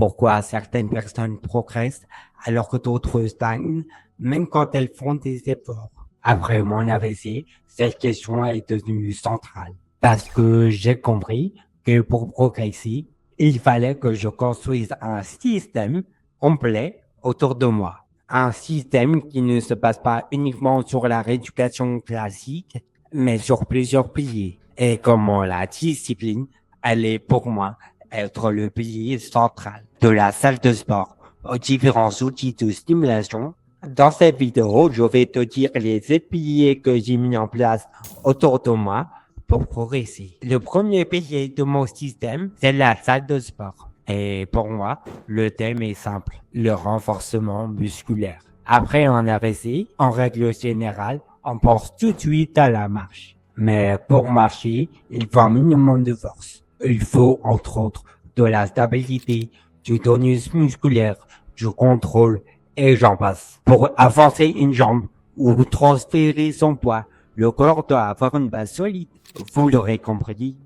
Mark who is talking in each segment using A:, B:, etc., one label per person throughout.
A: pourquoi certaines personnes progressent alors que d'autres stagnent, même quand elles font des efforts. Après mon AVC, cette question est devenue centrale parce que j'ai compris que pour progresser, il fallait que je construise un système complet autour de moi. Un système qui ne se base pas uniquement sur la rééducation classique, mais sur plusieurs piliers. Et comment la discipline, elle est pour moi être le pilier central de la salle de sport aux différents outils de stimulation. Dans cette vidéo, je vais te dire les 7 piliers que j'ai mis en place autour de moi pour progresser. Le premier pilier de mon système, c'est la salle de sport. Et pour moi, le thème est simple, le renforcement musculaire. Après un AVC, en règle générale, on pense tout de suite à la marche. Mais pour marcher, il faut un minimum de force. Il faut, entre autres, de la stabilité, du tonus musculaire, du contrôle, et j'en passe. Pour avancer une jambe ou transférer son poids, le corps doit avoir une base solide. Vous l'aurez compris,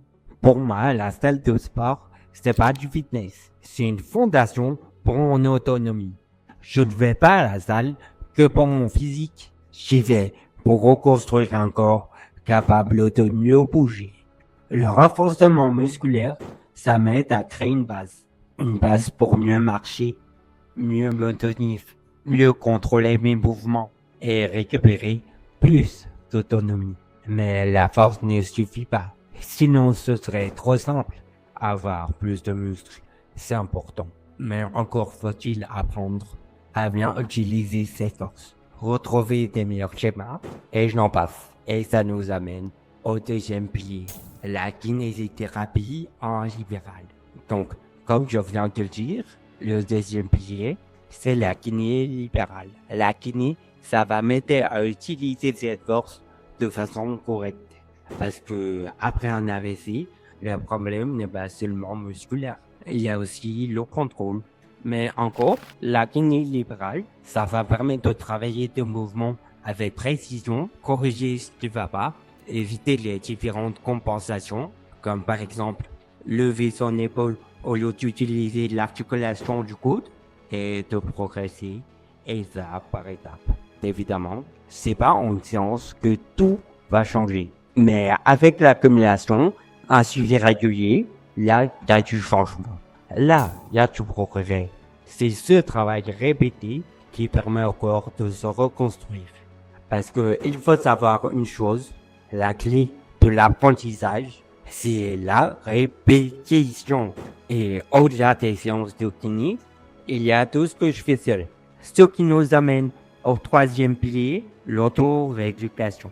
A: pour moi, la salle de sport, c'est pas du fitness. C'est une fondation pour mon autonomie. Je ne vais pas à la salle que pour mon physique. J'y vais pour reconstruire un corps capable de mieux bouger. Le renforcement musculaire, ça m'aide à créer une base. Une base pour mieux marcher, mieux me tenir, mieux contrôler mes mouvements et récupérer plus d'autonomie. Mais la force ne suffit pas. Sinon, ce serait trop simple. Avoir plus de muscles, c'est important. Mais encore faut-il apprendre à bien utiliser ses forces. Retrouver des meilleurs schémas, et je n'en passe. Et ça nous amène au deuxième pilier, la kinésithérapie en libéral. Donc, comme je viens de le dire, le deuxième pilier, c'est la kiné libérale. La kiné, ça va m'aider à utiliser cette force de façon correcte. Parce que après un AVC, le problème n'est pas seulement musculaire. Il y a aussi le contrôle. Mais encore, la kiné libérale, ça va permettre de travailler des mouvements avec précision, corriger ce qui va pas, éviter les différentes compensations, comme par exemple lever son épaule au lieu d'utiliser l'articulation du coude et de progresser étape par étape. Évidemment, c'est pas en séance que tout va changer. Mais avec l'accumulation, un suivi régulier, là, il y a du changement. Là, il y a du progrès. C'est ce travail répété qui permet au corps de se reconstruire. Parce que il faut savoir une chose, la clé de l'apprentissage, c'est la répétition. Et au-delà des séances de kiné, il y a tout ce que je fais seul. Ce qui nous amène au troisième pilier, l'auto-rééducation.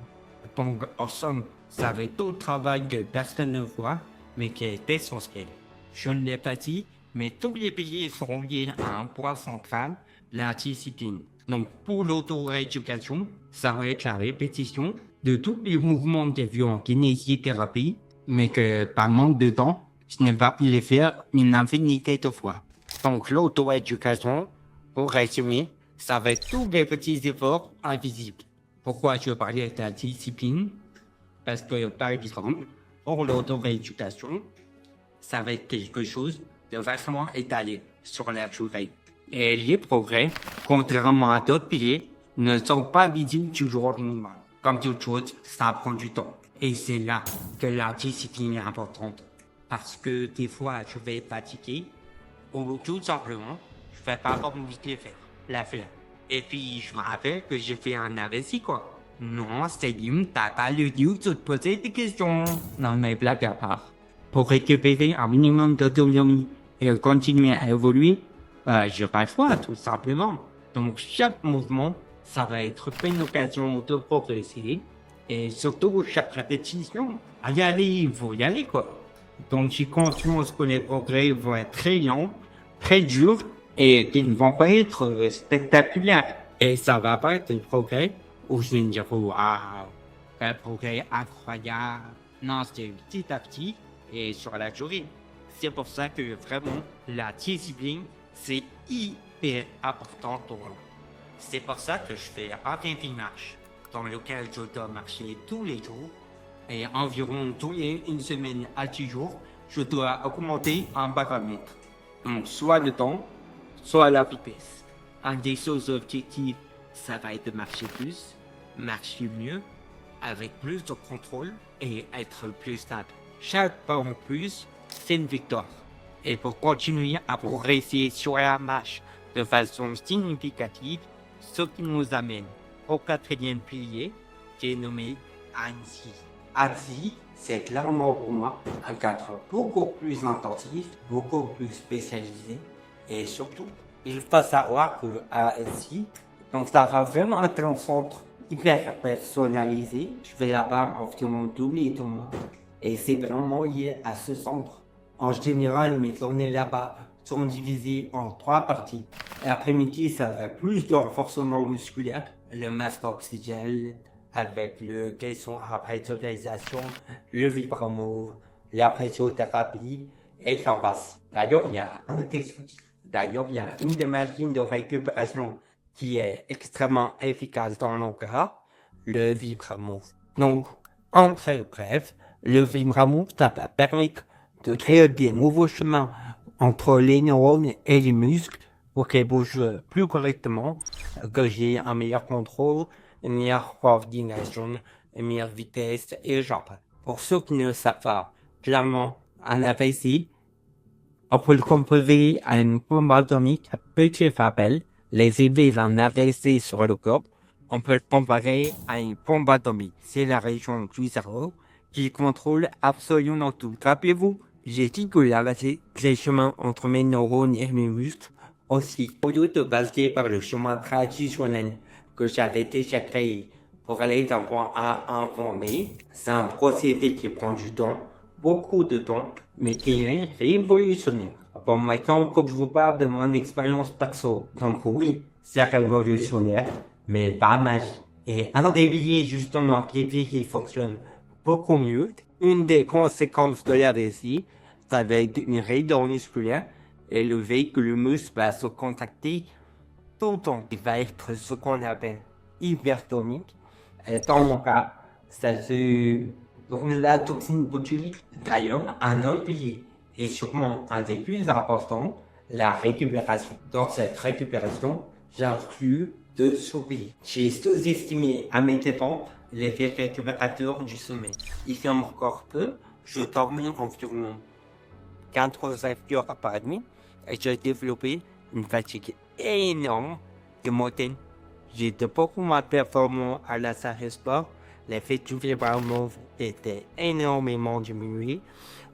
A: Donc, en somme, ça va être tout le travail que personne ne voit, mais qui est essentiel. Je ne l'ai pas dit, mais tous les piliers sont liés à un point central, la discipline. Donc, pour l'auto-rééducation, ça va être la répétition de tous les mouvements que j'ai vus en kinésithérapie, mais que par manque de temps, je n'ai pas pu les faire une infinité de fois. Donc, l'auto-éducation, pour résumer, ça va être tous les petits efforts invisibles. Pourquoi je parlais de la discipline? Parce que, par exemple, pour l'auto-rééducation, ça va être quelque chose de vachement étalé sur la durée. Et les progrès, contrairement à d'autres piliers, ne sont pas visibles du jour au lendemain. Comme toute chose, ça prend du temps. Et c'est là que la discipline est importante. Parce que des fois, je vais fatiguer, ou tout simplement, je vais pas envie de la faire. Et puis, je me rappelle que j'ai fait un AVC, quoi. Non, Céline, t'as pas le lieu de te poser des questions. Non, mais blague à part. Pour récupérer un minimum d'autonomie et continuer à évoluer, j'ai pas le choix, tout simplement. Donc, chaque mouvement, ça va être une occasion de progresser. Et surtout, chaque répétition, il faut y aller, quoi. Donc, j'ai conscience que les progrès vont être très lents, très durs, et qu'ils ne vont pas être spectaculaires. Et ça va pas être un progrès où je vais me dire, waouh, un progrès incroyable. Non, c'est petit à petit et sur la durée. C'est pour ça que vraiment, la discipline, c'est hyper important pour moi. C'est pour ça que je fais un défi marche, dans lequel je dois marcher tous les jours. Et environ tous les une semaine à 10 jours, je dois augmenter un paramètre.
B: Donc, soit le temps, soit la vitesse. Un des choses objectives, ça va être de marcher plus, marcher mieux, avec plus de contrôle et être plus stable. Chaque pas en plus, c'est une victoire. Et pour continuer à progresser sur la marche de façon significative, ce qui nous amène au quatrième pilier, qui est nommé ANSI. ANSI, c'est clairement pour moi un cadre beaucoup plus intensif, beaucoup plus spécialisé, et surtout, il faut savoir que ANSI, donc ça va vraiment être un centre hyper personnalisé. Je vais avoir environ 12 tournois, et c'est vraiment lié à ce centre. En général, mes tournées là-bas sont divisées en 3 parties. L'après-midi, ça va plus de renforcement musculaire, le masque oxygène, avec le caisson à pressurisation, le vibramove, la pressiothérapie et j'en passe. D'ailleurs, il y a une des machines de récupération qui est extrêmement efficace dans nos cas, le vibramove. Donc, en très bref, le vibramove, ça va permettre de créer des nouveaux chemins entre les neurones et les muscles pour qu'ils bougent plus correctement, que j'ai un meilleur contrôle, une meilleure coordination, une meilleure vitesse et genre. Pour ceux qui ne savent pas, clairement, un AVC, on peut le comparer à une bombe atomique petit rappel, les effets d'un AVC sur le corps, on peut le comparer à une bombe atomique. C'est la région du cerveau qui contrôle absolument tout. Rappelez-vous, j'ai dit que l'AVC, c'est le chemin entre mes neurones et mes muscles. Aussi, au lieu de passer par le chemin traditionnel que j'avais déjà créé pour aller d'un point A à un point B, c'est un procédé qui prend du temps, beaucoup de temps, mais qui est révolutionnaire. Bon, maintenant que je vous parle de mon expérience perso, donc oui, c'est révolutionnaire, mais pas mal. Et un des piliers justement qui fonctionne beaucoup mieux, une des conséquences de la RSI, ça va être une raideur musculaire et le fait que le muscle va se contracter tout le temps. Il va être ce qu'on appelle hypertonique. Et dans mon cas, ça se... Donc la toxine botulique, d'ailleurs, un autre pilier, et sûrement un des plus importants, la récupération. Dans cette récupération, j'inclus deux sous-piliers. J'ai sous-estimé à mes dépens l'effet récupérateur du sommeil. Il fait encore peu, je dormais environ 4 heures par nuit et j'ai développé une fatigue énorme de matin. J'étais beaucoup moins performant à la salle de sport. L'effet du vibramove était énormément diminué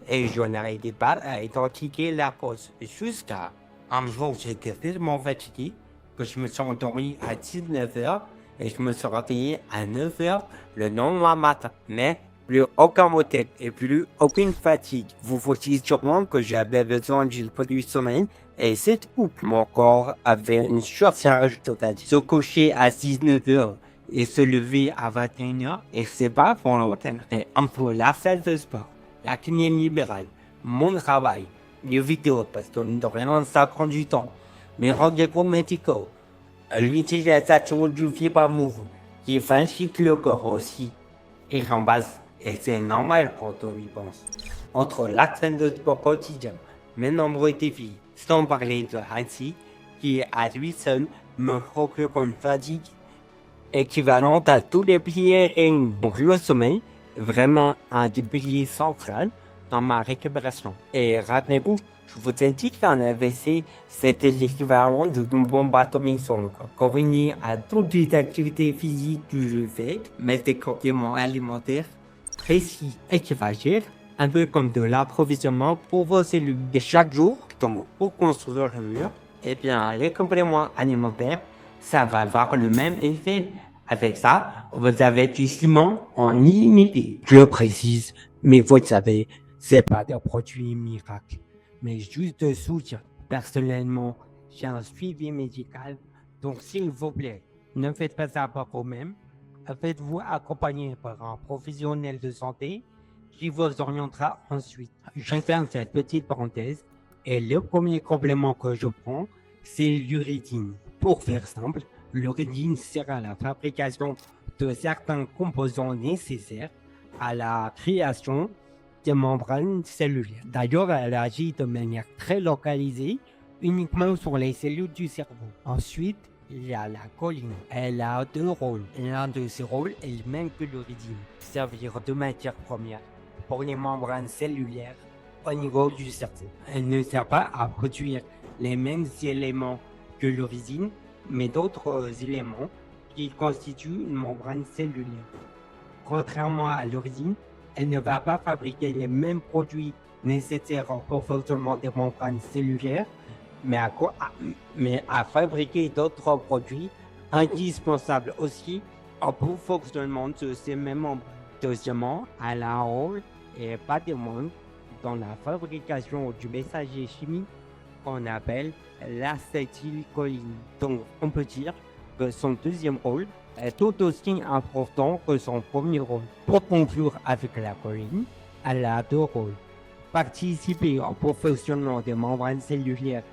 B: et je n'arrivais pas à identifier la cause. Jusqu'à un jour, j'étais tellement fatigué que je me suis endormi à 19 heures et je me suis réveillé à 9 heures le lendemain matin. Mais plus aucun mot de tête et plus aucune fatigue. Vous voyez sûrement que j'avais besoin d'une produit sommeil et c'est tout. Mon corps avait une surcharge totale. Se coucher à 19 heures et se lever à 21 heures et c'est pas pour longtemps. Et entre la salle de sport, la clinique libérale, mon travail, les vidéos parce que vraiment ça prend du temps, mes rendez-vous médicaux, l'utilisation du vibramove qui fatigue le corps aussi. Et j'en base. Et c'est normal quand on y pense. Entre l'accent de sport quotidien, mes nombreux défis, sans parler de Hansi, qui à lui seul me procure une fatigue équivalente à tous les piliers et donc le sommeil, vraiment un des piliers central dans ma récupération. Et rappelez-vous, je vous ai dit qu'un AVC, c'était l'équivalent d'une bombe atomique sur le corps. Combiné à toutes les activités physiques que je fais, mais des compléments alimentaires précis et qui va agir un peu comme de l'approvisionnement pour vos cellules. Et chaque jour, donc pour construire le mur, eh bien, les compléments alimentaires, ça va avoir le même effet. Avec ça, vous avez du ciment en illimité. Je précise, mais vous savez, c'est pas des produits miracles, mais juste de soutien. Personnellement, j'ai un suivi médical, donc s'il vous plaît, ne faites pas ça par vous-même. Faites-vous accompagner par un professionnel de santé qui vous orientera ensuite. Je ferme cette petite parenthèse et le premier complément que je prends, c'est l'uridine. Pour faire simple, l'uridine sert à la fabrication de certains composants nécessaires à la création
A: des membranes cellulaires. D'ailleurs, elle agit de manière très localisée, uniquement sur les cellules du cerveau. Ensuite, il y a la choline. Elle a deux rôles. L'un de ces rôles est le même que l'uridine, servir de matière première pour les membranes cellulaires au niveau du cerveau. Elle ne sert pas à produire les mêmes éléments que l'uridine, mais d'autres éléments qui constituent une membrane cellulaire. Contrairement à l'uridine, elle ne va pas fabriquer les mêmes produits nécessaires au fonctionnement des membranes cellulaires, mais à fabriquer d'autres produits indispensables aussi au bon fonctionnement de ces mêmes membranes. Deuxièmement, elle a un rôle, et pas des moindres, dans la fabrication du messager chimique qu'on appelle l'acétylcholine. Donc, on peut dire que son deuxième rôle est tout aussi important que son premier rôle. Pour conclure avec la choline, elle a deux rôles. Participer au bon fonctionnement des membranes cellulaires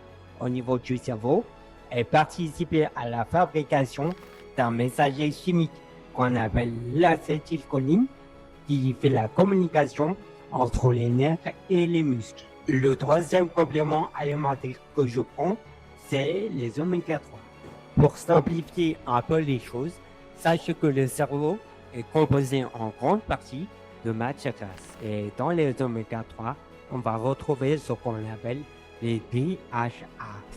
A: au niveau du cerveau et participer à la fabrication d'un messager chimique qu'on appelle l'acétylcholine qui fait la communication entre les nerfs et les muscles. Le troisième complément alimentaire que je prends, c'est les oméga 3. Pour simplifier un peu les choses, sachez que le cerveau est composé en grande partie de matière grasse. Et dans les oméga 3, on va retrouver ce qu'on appelle les DHA.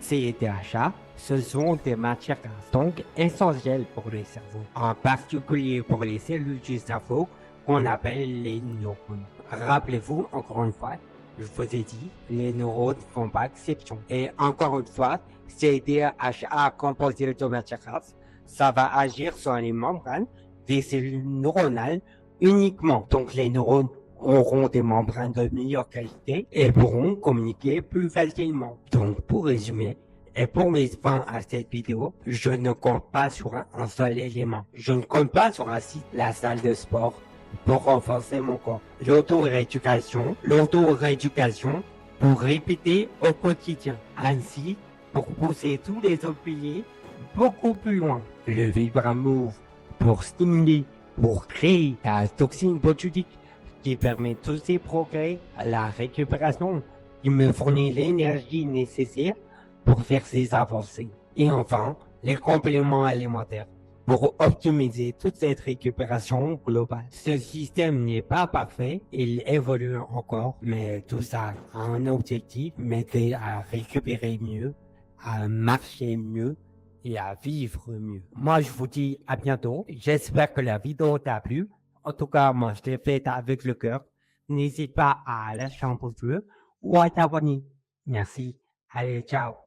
A: Ces DHA, ce sont des matières grasses, donc essentielles pour le cerveau, en particulier pour les cellules du cerveau qu'on appelle les neurones. Rappelez-vous, encore une fois, je vous ai dit, les neurones ne font pas exception. Et encore une fois, ces DHA composés de matières grasses, ça va agir sur les membranes des cellules neuronales uniquement. Donc les neurones auront des membranes de meilleure qualité et pourront communiquer plus facilement. Donc pour résumer, et pour mettre fin à cette vidéo, je ne compte pas sur un seul élément. Je ne compte pas sur un site, la salle de sport, pour renforcer mon corps. L'auto-rééducation pour répéter au quotidien. Ainsi, pour pousser tous les autres piliers beaucoup plus loin. Le Vibramove pour stimuler, pour créer la toxine botulique qui permet tous ces progrès à la récupération, qui me fournit l'énergie nécessaire pour faire ces avancées. Et enfin, les compléments alimentaires pour optimiser toute cette récupération globale. Ce système n'est pas parfait, il évolue encore, mais tout ça a un objectif, m'aider à récupérer mieux, à marcher mieux et à vivre mieux. Moi, je vous dis à bientôt. J'espère que la vidéo t'a plu. En tout cas, moi, je l'ai faite avec le cœur. N'hésite pas à lâcher un pouce bleu ou à t'abonner. Merci. Allez, ciao.